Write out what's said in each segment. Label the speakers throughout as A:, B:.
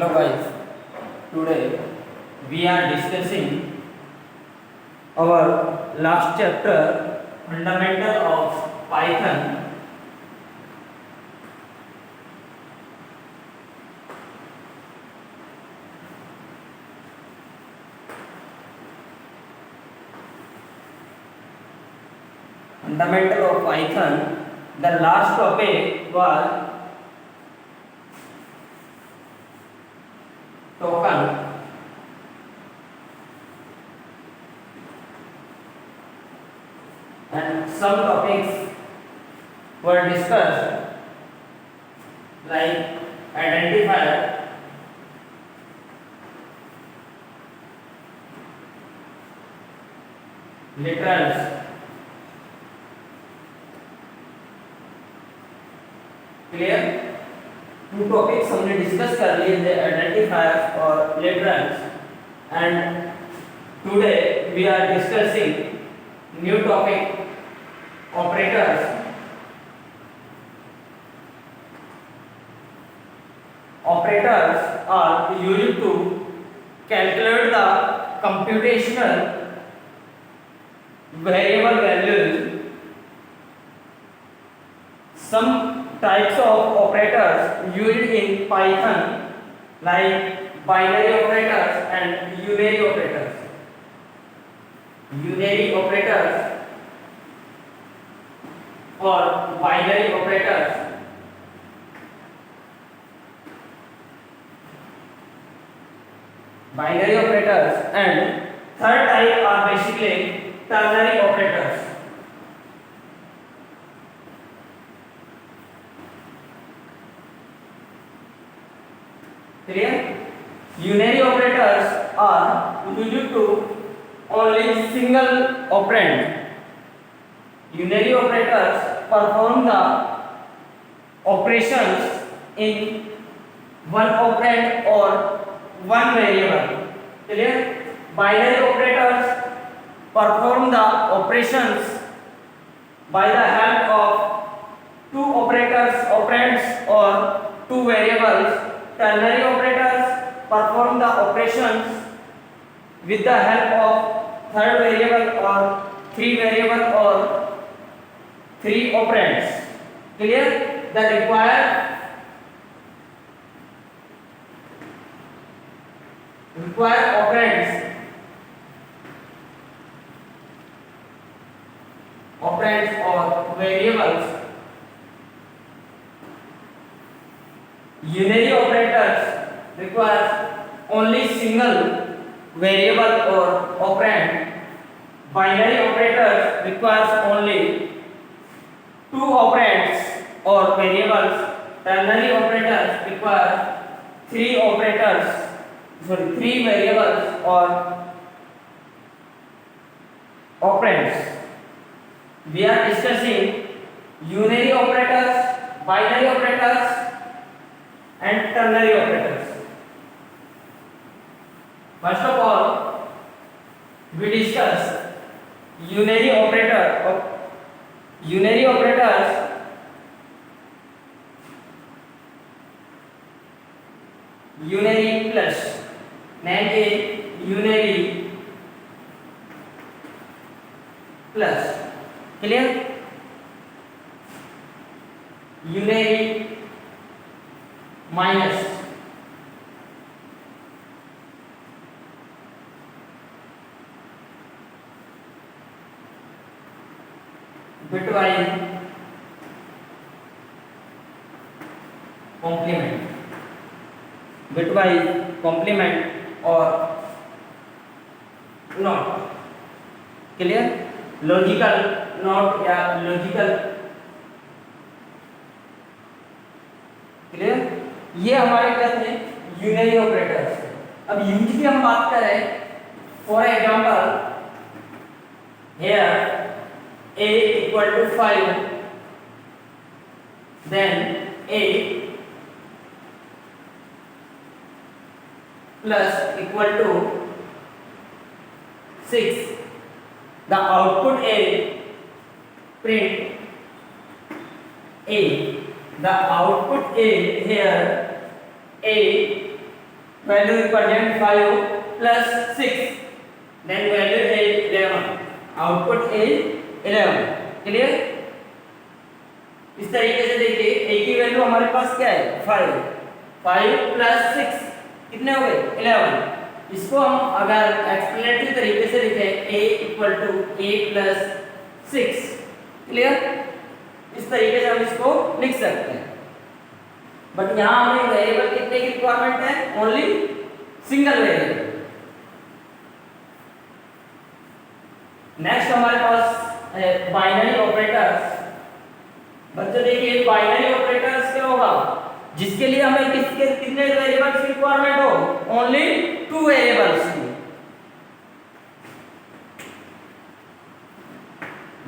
A: Hello guys, today we are discussing our last chapter, Fundamental of Python. Fundamental of Python. The last topic was token. And some topics were discussed like identifier, literals, clear? two topics हमने discuss कर लिए थे, identifiers और literals, and today we are discussing new topic operators. Operators are used to calculate the computational variable values. Some types of operators used in Python like binary operators and unary operators. Unary operators or binary operators. Binary operators, and third type are basically ternary operators. Clear? Unary operators are used to only single operand. Unary operators perform the operations in one operand or one variable. Clear? Binary operators perform the operations by the help of two operands or two variables. Ternary operators perform the operations with the help of third variable or three variable or three operands. Clear? The required operands or variables. Unary operators require only single variable or operand. Binary operators requires only two operands or variables. Ternary operators require three variables or operands. We are discussing unary operators, binary operators and ternary operators. First of all, we discuss unary operators. Unary plus, name is unary plus. Clear? Unary minus. Bitwise complement. Bitwise complement or not. Clear? Logical not या logical. Clear? ये हमारे क्या थे? Unary operators. अब use की हम बात करें, for example here a equal to 5, then a plus equal to 6. The output a print A. The output A here, A value represent 5 plus 6, then value is 11, output is 11. Clear? इस तरीके से देखिए a की value हमारे पास क्या है 5 plus 6 कितने हो गए 11. इसको हम अगर एक्सप्लेनेटरी तरीके से लिखें a equal to a plus 6. Clear? इस तरीके से हम इसको लिख सकते हैं. बट यहाँ हमें वेरिएबल कितने की रिक्वायरमेंट है ओनली सिंगल वेरिएबल. नेक्स्ट हमारे पास है बाइनरी ऑपरेटर्स. बच्चों देखिए बाइनरी ऑपरेटर्स क्या होगा जिसके लिए हमें कितने वेरिएबल्स की रिक्वायरमेंट हो ओनली 2 वेरिएबल्स की.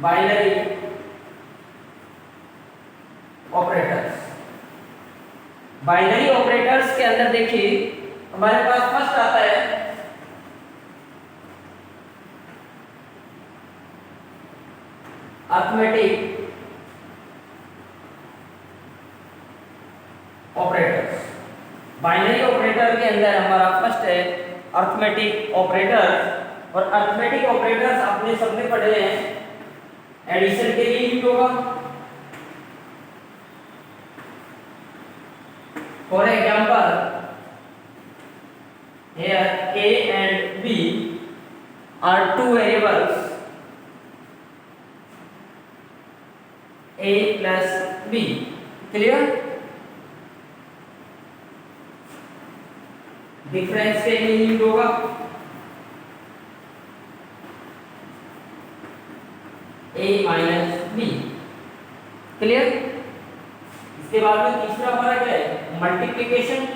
A: Binary operators. बाइनरी ऑपरेटर्स के अंदर देखिए हमारे पास फर्स्ट आता है अरिथमेटिक ऑपरेटर्स. बाइनरी ऑपरेटर के अंदर हमारा फर्स्ट है अरिथमेटिक ऑपरेटर्स. और अरिथमेटिक ऑपरेटर्स आपने सबने पढ़े हैं एडिशन के लिए यूज होगा. For example here a and b are two variables a plus b. clear? Difference के लिए यूज होगा a माइनस b. क्लियर? इसके बाद में तीसरा फर्क है multiplication.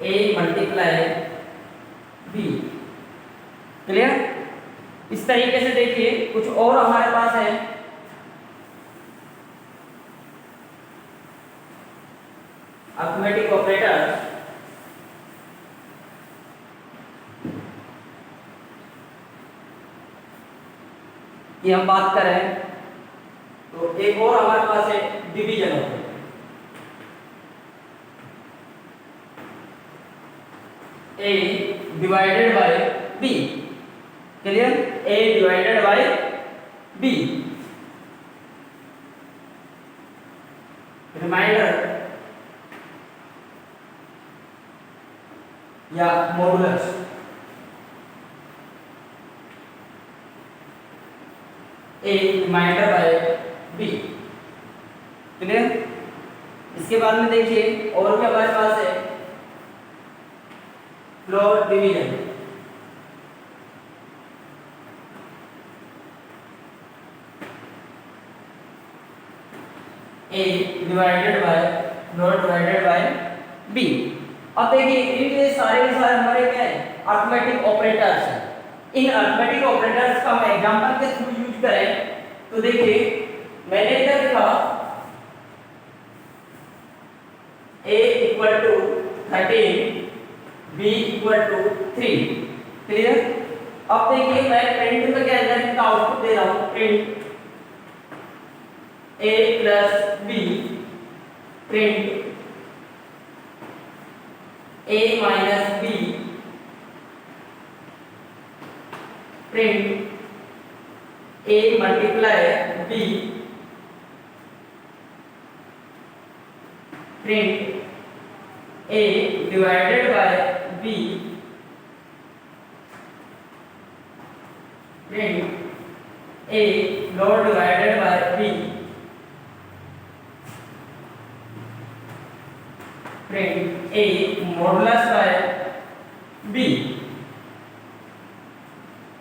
A: a multiply b. Clear? इस तरीके से देखिए कुछ और हमारे पास है अरिथमेटिक ऑपरेटर्स. की हम बात करें तो एक और हमारे पास है division operator. a divided by b. Clear? a divided by b. Remainder या modulus. a remainder by b. Clear? इसके बाद में देखिए और भी हमारे पास है floor division. a divided by floor divided by b. अब देखिए इनके सारे के सारे हमारे क्या है अरिथमेटिक ऑपरेटर्स हैं. इन अरिथमेटिक ऑपरेटर्स का हम एग्जांपल के थ्रू यूज करें तो देखिए मैंने इधर लिखा a equal to 13 b equal to 3. Clear? अब देखिए मैं प्रिंट में क्या इधर का आउटपुट दे रहा हूं print a plus b print a minus b print a multiply b print a divided by b print a floor divided by b print a modulus by b.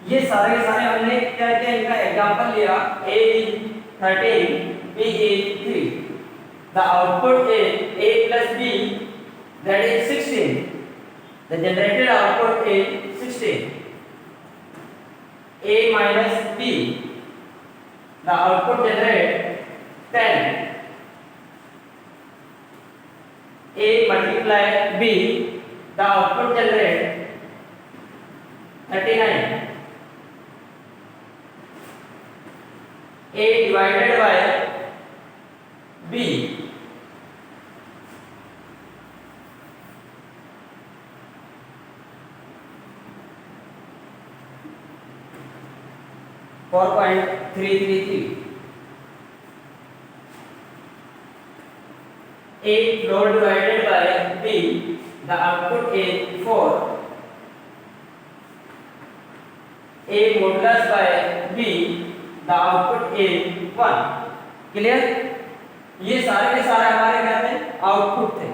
A: ये सारे के सारे हमने क्या क्या इनका एग्जांपल लिया. a is 13 b is 3. the output is a plus b that is 16. the generated output is 16. a minus b the output generate 10. a multiply b the output generate 39. A divided by B, 4.333. A floor divided by B, the output is 4. A modulus by B, the output is 1. Clear? ये सारे के सारे हमारे क्या थे? Output थे.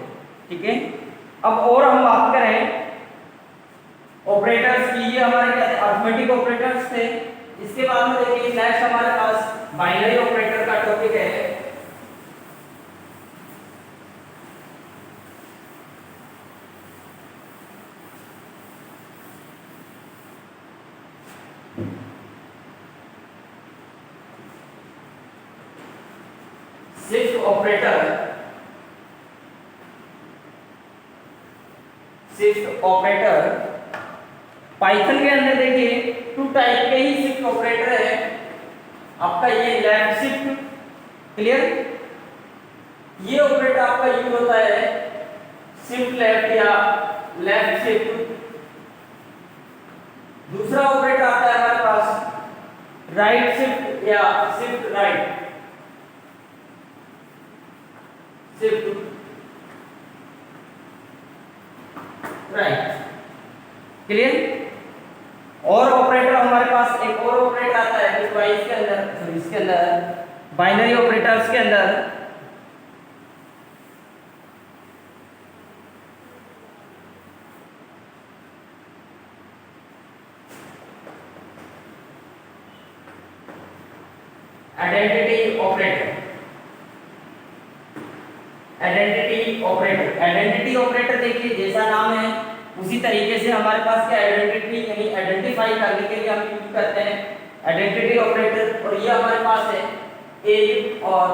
A: ठीक है. अब और हम बात करें ऑपरेटर्स की. ये हमारे क्या थे? अरिथमेटिक ऑपरेटर्स थे. इसके बाद में देखिए नेक्स्ट हमारे पास बाइनरी ऑपरेटर का टॉपिक है. शिफ्ट ऑपरेटर पाइथन के अंदर देखिए टू टाइप के ही शिफ्ट ऑपरेटर है. आपका ये लेफ्ट शिफ्ट. क्लियर? ये ऑपरेटर आपका यूज होता है शिफ्ट लेफ्ट या लेफ्ट शिफ्ट. दूसरा ऑपरेटर आता है हमारे पास राइट शिफ्ट या shift right. Shift right. Clear? और ऑपरेटर हमारे पास एक और ऑपरेटर आता है डिवाइस के अंदर, इसके अंदर बाइनरी ऑपरेटर्स के अंदर आइडेंटिटी ऑपरेटर. आइडेंटिटी ऑपरेटर देखिए जैसा नाम है उसी तरीके से हमारे पास क्या आइडेंटिटी यानी आइडेंटिफाई करने के लिए हम यूज करते हैं आइडेंटिटी ऑपरेटर. और ये हमारे पास है एज और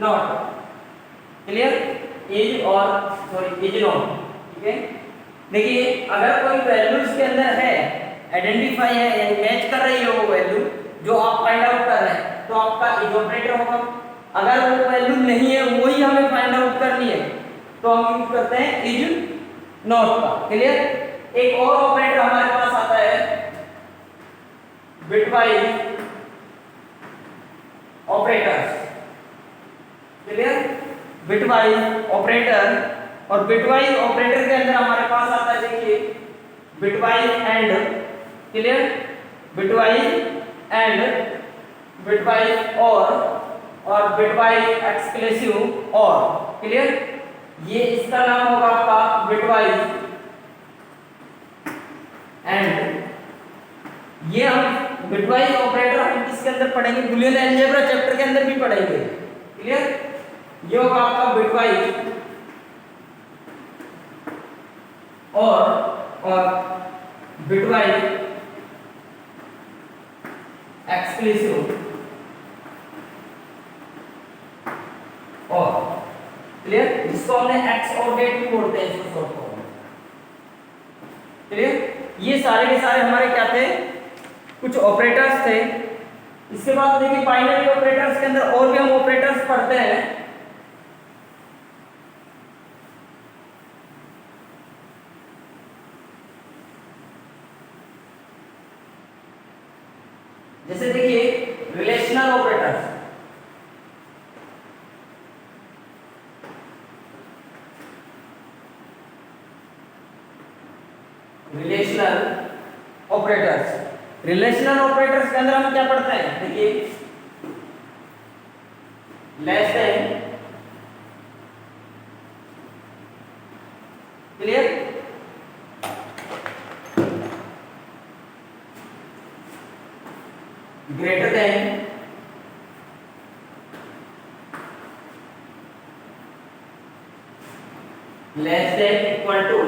A: नॉट. क्लियर? एज और एज नॉट. ठीक है. देखिए अगर कोई वैल्यू इसके अंदर है आइडेंटिफाई है यानी मैच कर रही है वो वैल्यू जो आप फाइंड आउट कर रहे हैं तो आपका एज ऑपरेटर होगा. अगर वो वैल्यू नहीं है वही हमें फाइंड आउट करनी है तो हम यूज करते हैं इज नॉट का. क्लियर? एक और ऑपरेटर हमारे पास आता है bitwise operators. Clear? Bitwise operator. और बिटवाइज ऑपरेटर के अंदर हमारे पास आता है देखिए bitwise and. Clear? Bitwise and, bitwise और बिटवाइज एक्सक्लूसिव और. क्लियर? ये इसका नाम होगा आपका बिटवाइज एंड. ये हम बिटवाइज ऑपरेटर हम किसके अंदर पढ़ेंगे? बुलियन अलजेब्रा चैप्टर के अंदर भी पढ़ेंगे. क्लियर? ये होगा आपका बिटवाइज और बिटवाइज एक्सक्लूसिव और. क्लियर? जिसको हमने एक्स और गेट भी बोलते हैं इसको शॉर्ट फॉर्म. क्लियर? ये सारे के सारे हमारे क्या थे? कुछ ऑपरेटर्स थे. इसके बाद देखिए बाइनरी ऑपरेटर्स के अंदर और भी हम ऑपरेटर्स पढ़ते हैं. जैसे देखिए रिलेशनल ऑपरेटर्स. रिलेशनल ऑपरेटर्स के अंदर हम क्या पढ़ते हैं? देखिए less than. Clear? Greater than, less than, equal to,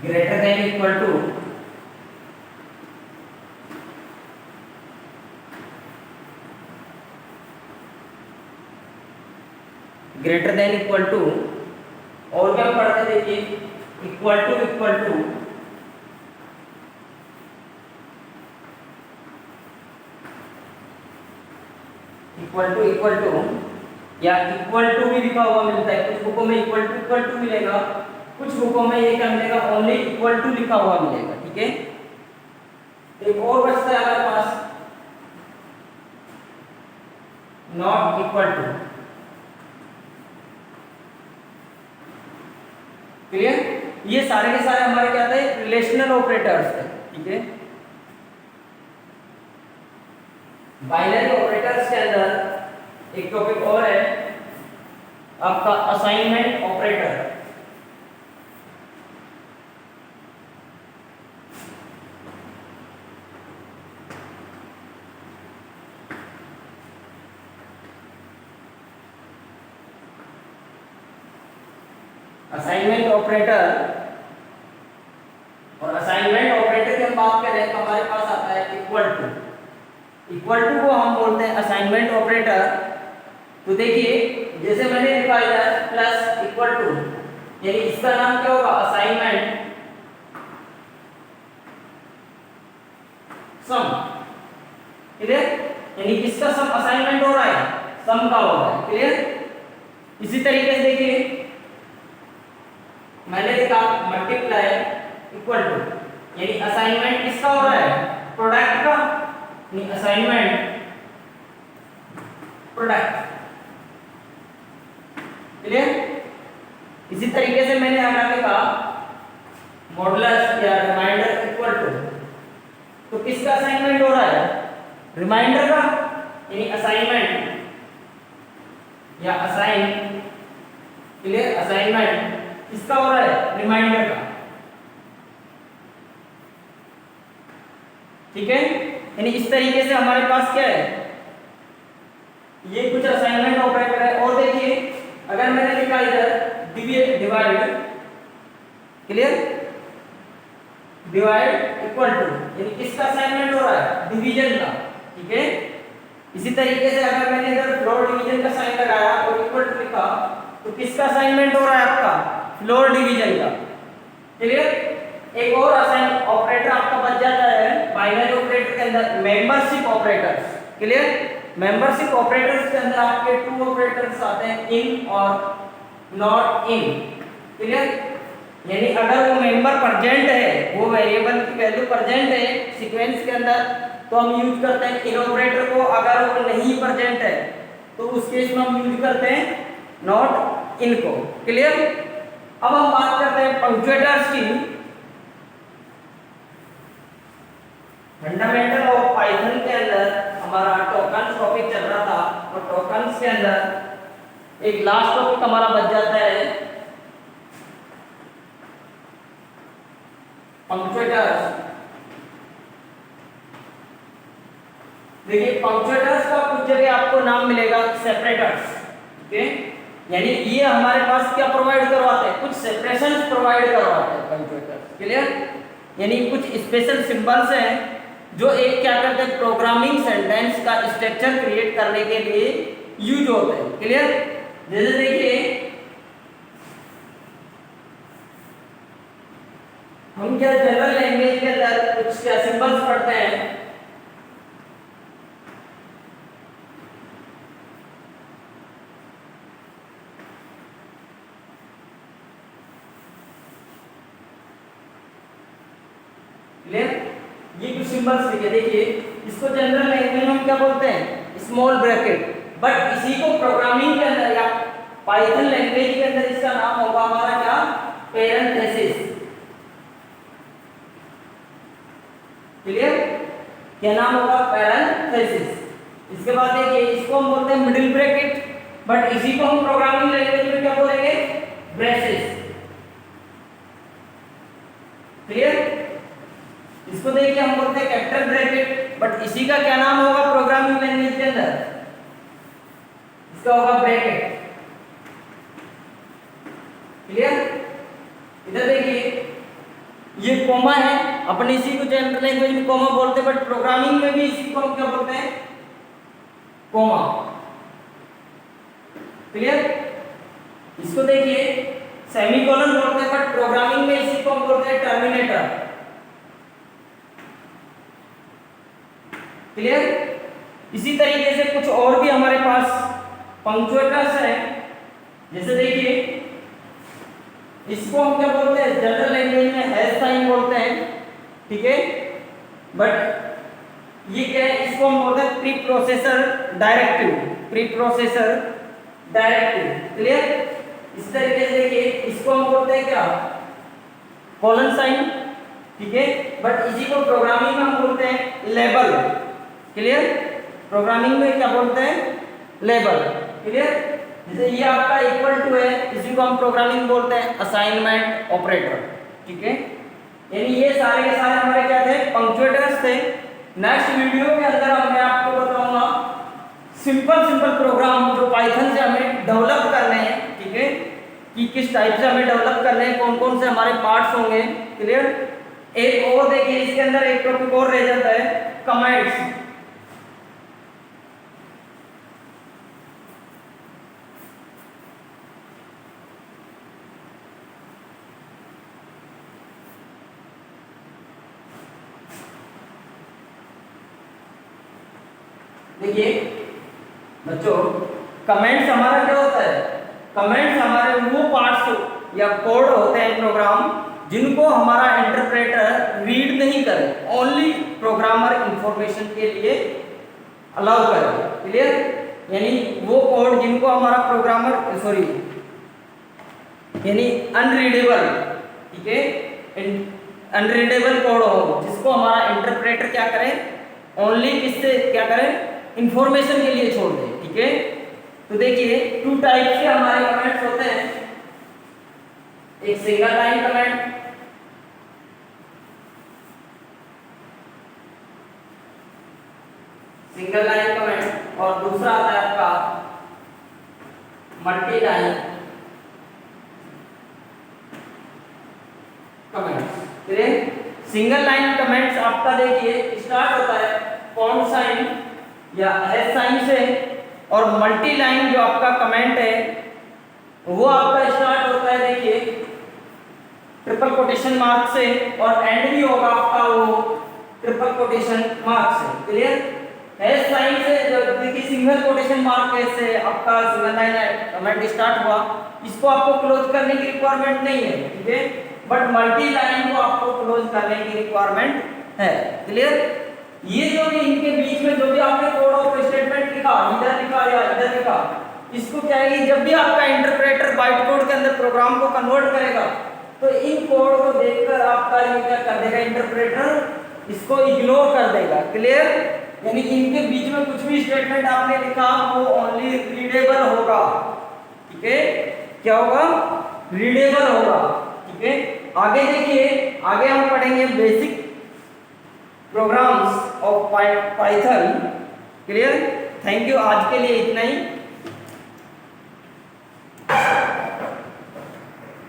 A: greater than equal to, greater than equal to, और क्या पढ़ते देखिए, इक्वल टू या इक्वल टू भी लिखा हुआ मिलता है, कुछ बुकों में इक्वल टू मिलेगा, कुछ बुकों में ये क्या मिलेगा, ओनली इक्वल टू लिखा हुआ मिलेगा। ठीक है, एक और बचता है हमारे पास नॉट इक्वल टू। क्लियर, ये सारे के सारे हमारे क्या थे, रिलेशनल ऑपरेटर्स थे। ठीक है, बाइनरी ऑपरेटर्स के अंदर एक टॉपिक और है आपका असाइनमेंट ऑपरेटर। असाइनमेंट ऑपरेटर, और असाइनमेंट ऑपरेटर की हम बात करें तो हमारे पास आता है इक्वल टू को हम बोलते हैं असाइनमेंट ऑपरेटर। तो देखिए जैसे मैंने लिखा है प्लस इक्वल टू, यानी इसका नाम क्या होगा, असाइनमेंट सम। क्लियर, यानी किसका सम असाइनमेंट हो रहा है, सम का हो रहा है। क्लियर, इसी तरीके से देखिए मैंने लिखा मल्टीप्लाई इक्वल टू, यानी असाइनमेंट किसका हो रहा है, प्रोडक्ट का, यानी असाइनमेंट प्रोडक्ट। क्लियर, इसी तरीके से मैंने आगे लिखा मॉडुलस या रिमाइंडर इक्वल टू, तो किसका असाइनमेंट हो रहा है, रिमाइंडर का, यानी असाइनमेंट या असाइन। क्लियर, असाइनमेंट किसका हो रहा है, रिमाइंडर का। ठीक है, यानी इस तरीके से हमारे पास क्या है, ये कुछ असाइनमेंट ऑपरेटर है। और देखिए अगर मैंने लिखा इधर divide, clear, divide equal to, यानी किसका असाइनमेंट हो रहा है, डिवीजन का। ठीक है, इसी तरीके से अगर मैंने इधर फ्लोर डिवीजन का साइन लगाया और इक्वल टू लिखा, तो किसका असाइनमेंट हो रहा है आपका, फ्लोर डिवीजन का। क्लियर, एक और असाइन ऑपरेटर आपका बच जाता है बाइनरी ऑपरेटर के अंदर, membership operators. Clear, membership operators के अंदर आपके टू ऑपरेटर्स आते हैं, इन और नॉट इन। क्लियर, यानी अगर वो मेंबर प्रेजेंट है, वो वेरिएबल की वैल्यू प्रेजेंट है सीक्वेंस के अंदर, तो हम यूज करते हैं इन ऑपरेटर को। अगर वो नहीं प्रेजेंट है तो उस केस में हम यूज करते हैं नॉट इन को। क्लियर, अब हम बात करते हैं पंक्चुएटर्स की। फंडामेंटल ऑफ पाइथन के अंदर हमारा टोकन टॉपिक चल रहा था, और टोकन्स के अंदर एक लास्ट टॉपिक हमारा बच जाता है पंक्चुएटर्स। देखिए पंक्चुएटर्स का कुछ जगह आपको नाम मिलेगा सेपरेटर्स। ठीक है, यानी ये हमारे पास क्या प्रोवाइड करवाते हैं, कुछ सेपरेशन प्रोवाइड करवाते हैं पंक्चुएटर्स। क्लियर, यानी कुछ स्पेशल सिंबल्स हैं जो एक क्या करते हैं, प्रोग्रामिंग सेंटेंस का स्ट्रक्चर क्रिएट करने के लिए यूज होते हैं। क्लियर, जैसे देखिए हम क्या जनरल लैंग्वेज के अंदर कुछ क्या सिंबल्स पढ़ते हैं, ये कुछ सिंबल्स लिखे। देखिए इसको जनरल लैंग्वेज में हम क्या बोलते हैं, स्मॉल ब्रैकेट, बट इसी को प्रोग्रामिंग के अंदर या पाइथन लैंग्वेज के अंदर इसका नाम होगा हमारा क्या, पैरेंथेसिस। क्लियर, क्या नाम होगा, पैरेंथेसिस। इसके बाद देखिए इसको हम बोलते हैं मिडिल ब्रैकेट, बट इसी को हम प्रोग्रामिंग लैंग्वेज में क्या बोलेंगे, ब्रेसेस। क्लियर, इसको देखिए हम बोलते हैं कैपिटल ब्रैकेट, बट इसी का क्या नाम होगा प्रोग्रामिंग लैंग्वेज के अंदर, इसका होगा ब्रैकेट। क्लियर, इधर देखिए ये कोमा है, अपन इसी को जनरल लैंग्वेज में कोमा बोलते हैं, बट प्रोग्रामिंग में भी इसी को हम क्या बोलते हैं, कोमा। क्लियर, इसको देखिए सेमीकोलन बोलते हैं, बट प्रोग्रामिंग में इसी को हम बोलते हैं टर्मिनेटर। क्लियर? इसी तरीके से कुछ और भी हमारे पास पंक्चुएटर्स हैं, जैसे देखिए इसको हम क्या बोलते हैं, जनरल लैंग्वेज में हैश साइन बोलते हैं, ठीक है, बट ये क्या है, इसको हम बोलते हैं pre processor directive, pre processor directive. Clear? इस तरीके से देखिए इसको हम बोलते हैं क्या, कॉलन साइन, ठीक है, बट इसी को प्रोग्रामिंग में हम बोलते हैं लेबल। क्लियर? प्रोग्रामिंग में क्या बोलते हैं, लेबल। क्लियर? जैसे ये आपका इक्वल टू है, इसी को हम प्रोग्रामिंग बोलते हैं असाइनमेंट ऑपरेटर, ठीक है। यानी ये सारे के सारे हमारे क्या थे, पंक्चुएटर्स थे। नेक्स्ट वीडियो के अंदर मैं आपको बताऊंगा सिंपल प्रोग्राम जो पाइथन से हमें डेवलप करने हैं, ठीक है, कि किस टाइप से हमें डेवलप करने हैं, कौन कौन से हमारे पार्ट्स होंगे। क्लियर? एक और देखिए इसके अंदर एक टॉपिक और रह जाता है, कमेंट्स। देखिए बच्चों, कमेंट्स हमारा क्या होता है, कमेंट्स हमारे वो पार्ट्स या कोड होते हैं प्रोग्राम जिनको हमारा इंटरप्रेटर रीड नहीं करे, ओनली प्रोग्रामर इंफॉर्मेशन के लिए अलाउ करे। क्लियर? यानी वो कोड जिनको हमारा प्रोग्रामर यानी अनरीडेबल, ठीक है, अनरीडेबल कोड हो जिसको हमारा इंटरप्रेटर क्या करे, ओनली किससे क्या करे, इंफॉर्मेशन के लिए छोड़ दे। ठीक है, तो देखिए टू टाइप के हमारे कमेंट्स होते हैं, एक single line comment, single line comment, और दूसरा आता है आपका multi line comments. Single line comments आपका देखिए स्टार्ट होता है पॉइंट साइन या एस साइन से, और मल्टी लाइन जो आपका कमेंट है वो आपका स्टार्ट होता है देखिए ट्रिपल कोटेशन मार्क से, और एंड भी होगा आपका वो ट्रिपल कोटेशन मार्क से। क्लियर? एस साइन से जब देखिए सिंगल कोटेशन मार्क से आपका सिंगल लाइन कमेंट स्टार्ट हुआ, इसको आपको क्लोज करने की रिक्वायरमेंट नहीं है, ठीक है, बट मल्टी लाइन को आपको क्लोज करने की रिक्वायरमेंट है। क्लियर? ये जो भी इनके बीच में जो भी आपने कोड ऑफ स्टेटमेंट लिखा, इधर लिखा या इधर लिखा, इसको क्या है कि जब भी आपका इंटरप्रेटर बाइट कोड के अंदर प्रोग्राम को कन्वर्ट करेगा तो इन कोड को देखकर आपका ये क्या कर देगा, इंटरप्रेटर इसको इग्नोर कर देगा। क्लियर? यानी इनके बीच में कुछ भी स्टेटमेंट आपने लिखा वो ओनली रीडेबल होगा। ठीक है, क्या होगा, रीडेबल होगा। ठीक है, आगे देखिए, आगे हम पढ़ेंगे basic programs of Python. Clear? Thank you, आज के लिए इतना ही।